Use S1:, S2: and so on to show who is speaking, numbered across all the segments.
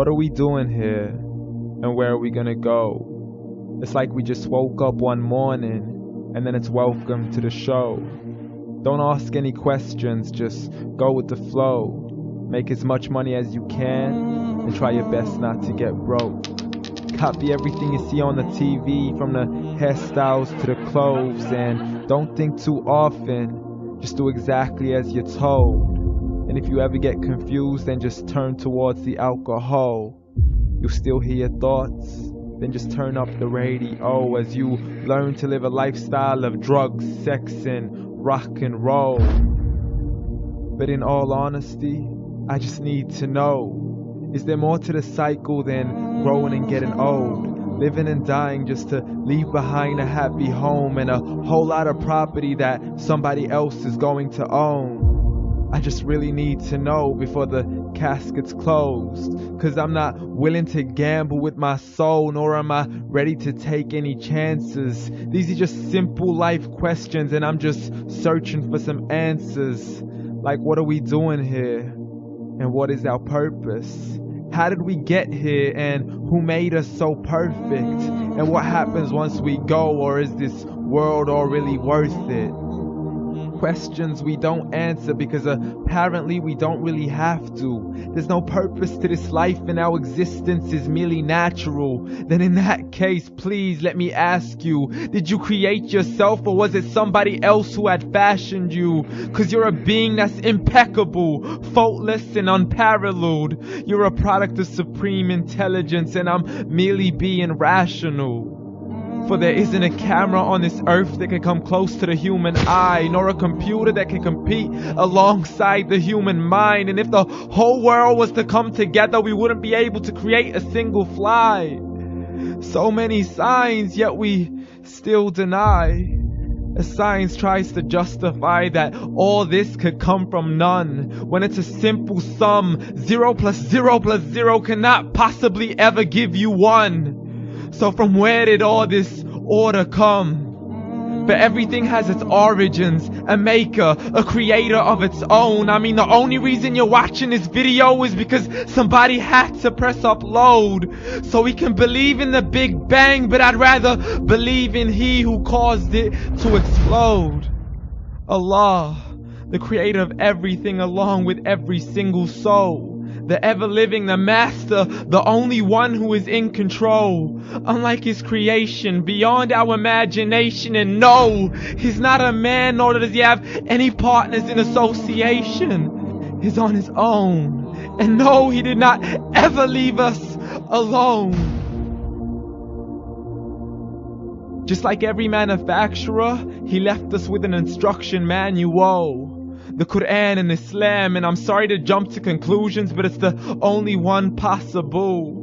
S1: What are we doing here? And where are we gonna go? It's like we just woke up one morning and then it's welcome to the show. Don't ask any questions, just go with the flow. Make as much money as you can and try your best not to get broke. Copy everything you see on the TV, from the hairstyles to the clothes, and don't think too often, just do exactly as you're told. And if you ever get confused, then just turn towards the alcohol. You'll still hear your thoughts, then just turn up the radio as you learn to live a lifestyle of drugs, sex, and rock and roll. But in all honesty, I just need to know, is there more to the cycle than growing and getting old? Living and dying just to leave behind a happy home and a whole lot of property that somebody else is going to own. I just really need to know before the casket's closed, 'cause I'm not willing to gamble with my soul, nor am I ready to take any chances. These are just simple life questions and I'm just searching for some answers. Like, what are we doing here? And what is our purpose? How did we get here, and who made us so perfect? And what happens once we go, or is this world all really worth it? Questions we don't answer because apparently we don't really have to. There's no purpose to this life and our existence is merely natural. Then in that case, please let me ask you, did you create yourself, or was it somebody else who had fashioned you? 'Cause you're a being that's impeccable, faultless and unparalleled. You're a product of supreme intelligence and I'm merely being rational. For there isn't a camera on this earth that can come close to the human eye, nor a computer that can compete alongside the human mind. And if the whole world was to come together, we wouldn't be able to create a single fly. So many signs, yet we still deny. As science tries to justify that all this could come from none, when it's a simple sum. 0 plus 0 plus 0 cannot possibly ever give you 1. So from where did all this order come? But everything has its origins, a maker, a creator of its own. I mean, the only reason you're watching this video is because somebody had to press upload. So we can believe in the Big Bang, but I'd rather believe in He who caused it to explode. Allah, the creator of everything along with every single soul. The ever-living, the master, the only one who is in control. Unlike his creation, beyond our imagination. And no, he's not a man, nor does he have any partners in association. He's on his own. And no, he did not ever leave us alone. Just like every manufacturer, he left us with an instruction manual. The Quran and Islam, and I'm sorry to jump to conclusions, but it's the only one possible.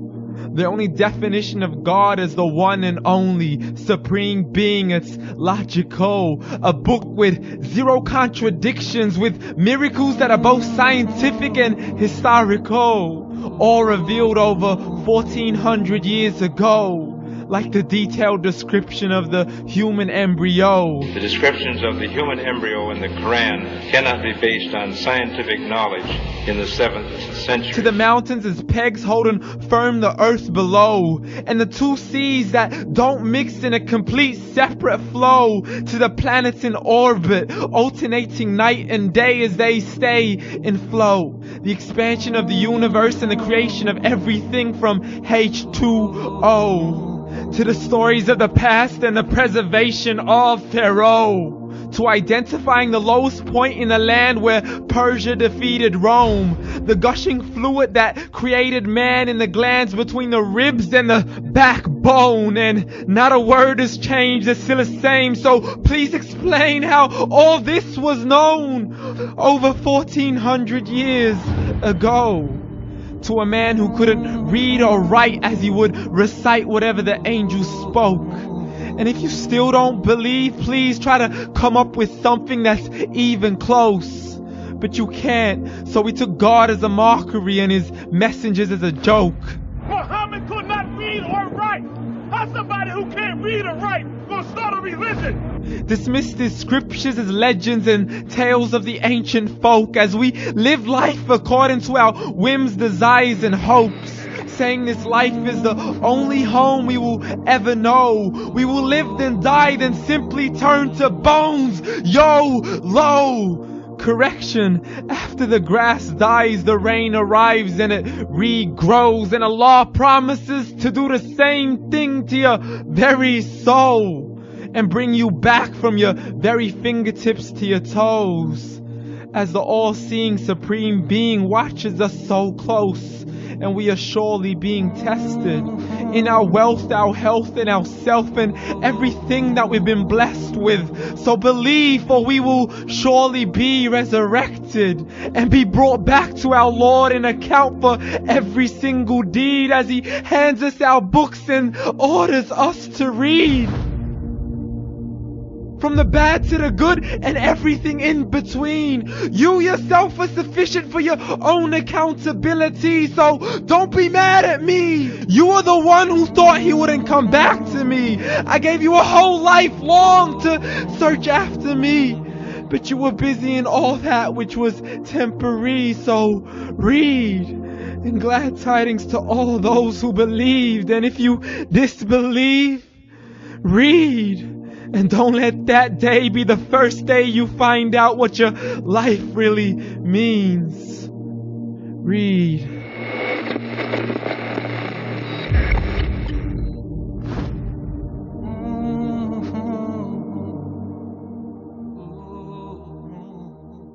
S1: The only definition of God is the one and only supreme being. It's logical, a book with 0 contradictions, with miracles that are both scientific and historical, all revealed over 1400 years ago. Like the detailed description of the human embryo.
S2: The descriptions of the human embryo in the Quran cannot be based on scientific knowledge in the 7th century.
S1: To the mountains as pegs holding firm the earth below, and the 2 seas that don't mix in a complete separate flow. To the planets in orbit, alternating night and day as they stay in flow. The expansion of the universe and the creation of everything from H2O. To the stories of the past and the preservation of Pharaoh. To identifying the lowest point in the land where Persia defeated Rome. The gushing fluid that created man in the glands between the ribs and the backbone. And not a word has changed, it's still the same. So please explain how all this was known over 1400 years ago. To a man who couldn't read or write, as he would recite whatever the angels spoke. And if you still don't believe, please try to come up with something that's even close. But you can't, so we took God as a mockery and his messengers as a joke.
S3: Muhammad could not read or write. How's somebody who can't read or write gonna start a religion?
S1: Dismiss the scriptures as legends and tales of the ancient folk, as we live life according to our whims, desires, and hopes. saying this life is the only home we will ever know. We will live then die, then simply turn to bones. YOLO! Correction, after the grass dies, the rain arrives and it regrows, and Allah promises to do the same thing to your very soul and bring you back from your very fingertips to your toes, as the all-seeing supreme being watches us so close, and we are surely being tested in our wealth, our health, and our self, and everything that we've been blessed with. So believe, for we will surely be resurrected and be brought back to our Lord and account for every single deed, as He hands us our books and orders us to read. From the bad to the good and everything in between. You yourself are sufficient for your own accountability, so don't be mad at me. You are the one who thought He wouldn't come back to me. I gave you a whole life long to search after me, but you were busy in all that which was temporary. So read, and glad tidings to all those who believed. And if you disbelieve, read. And don't let that day be the first day you find out what your life really means. Read.